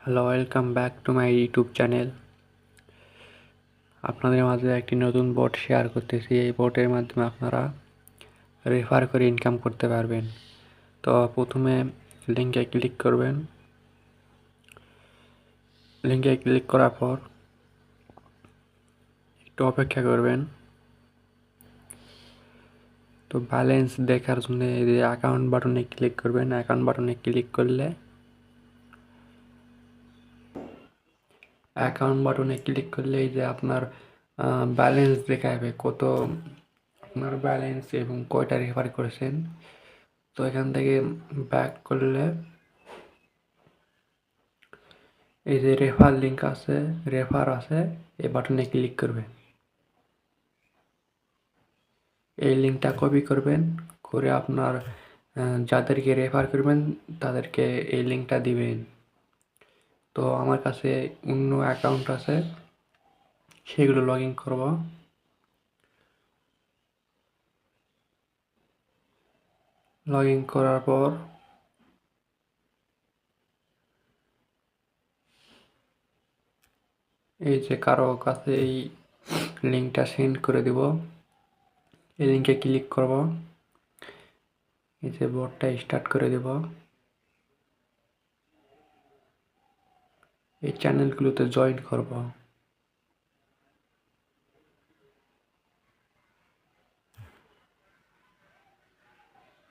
Hello, welcome back to my YouTube channel. আপনাদের মাঝে একটি নতুন বোট শেয়ার করতেছি। এই বোটের মাধ্যমে আপনারা রেফার করে ইনকাম করতে পারবেন। তো প্রথমে লিঙ্কে ক্লিক করবেন। লিঙ্কে ক্লিক করার পর একটু অপেক্ষা করবেন। তো ব্যালেন্স দেখার জন্য এই যে অ্যাকাউন্ট বাটনে ক্লিক করবেন। অ্যাকাউন্ট বাটনে ক্লিক করলে এই যে আপনার ব্যালেন্স দেখাবে, কত আপনার ব্যালেন্স এবং কয়টা রেফার করেছেন। তো এখান থেকে ব্যাক করলে এই যে রেফার লিঙ্ক আছে, রেফার আছে, এই বাটনে ক্লিক করবেন। এই লিঙ্কটা কপি করবেন, করে আপনার যাদেরকে রেফার করবেন তাদেরকে এই লিঙ্কটা দিবেন। তো আমার কাছে অন্য অ্যাকাউন্ট আছে, সেগুলো লগ ইন করবো। লগ ইন করার পর এই যে কারো কাছে এই লিঙ্কটা সেন্ড করে দিব। এই লিঙ্কে ক্লিক করব, এই যে বোর্ডটা স্টার্ট করে দেব। এই চ্যানেলগুলোতে জয়েন করব।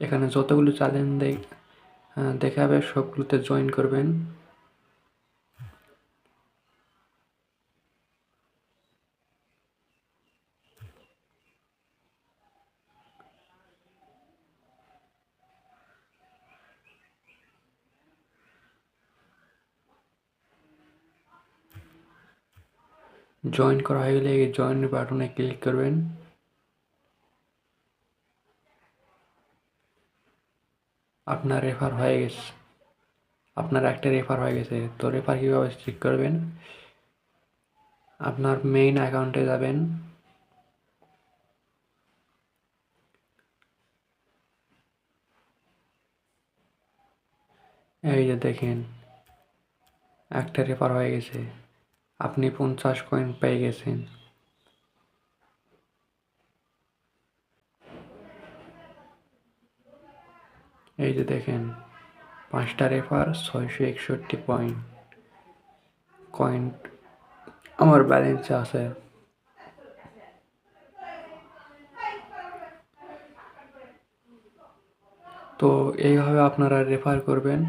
এখানে যতগুলো চ্যানেল দেখাবে সবগুলোতে জয়েন করবেন। জয়েন করা হয়ে গেলে এই জয়েন বাটনে ক্লিক করবেন। আপনার রেফার হয়ে গেছে, আপনার একটা রেফার হয়ে গেছে। তো রেফার কীভাবে চেক করবেন? আপনার মেইন অ্যাকাউন্টে যাবেন। এই যে দেখেন, একটা রেফার হয়ে গেছে, আপনি 50 কয়েন পেয়ে গেছেন। এই যে দেখেন, 5টা রেফার, 661 কয়েন আমার ব্যালেন্সে আছে। তো এইভাবে আপনারা রেফার করবেন।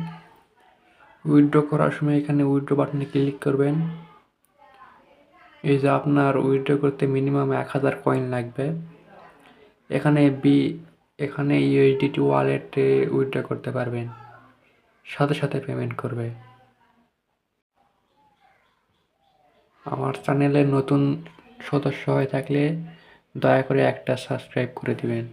উইথড্র করার সময় এখানে উইথড্র বাটনে ক্লিক করবেন। এই যে আপনার উইথড্র করতে মিনিমাম 1000 কয়েন লাগবে। এখানে ইউএসডিটি ওয়ালেটে উইথড্র করতে পারবেন, সাথে সাথে পেমেন্ট করবে। আমার চ্যানেলে নতুন সদস্য হয়ে থাকলে দয়া করে একটা সাবস্ক্রাইব করে দিবেন।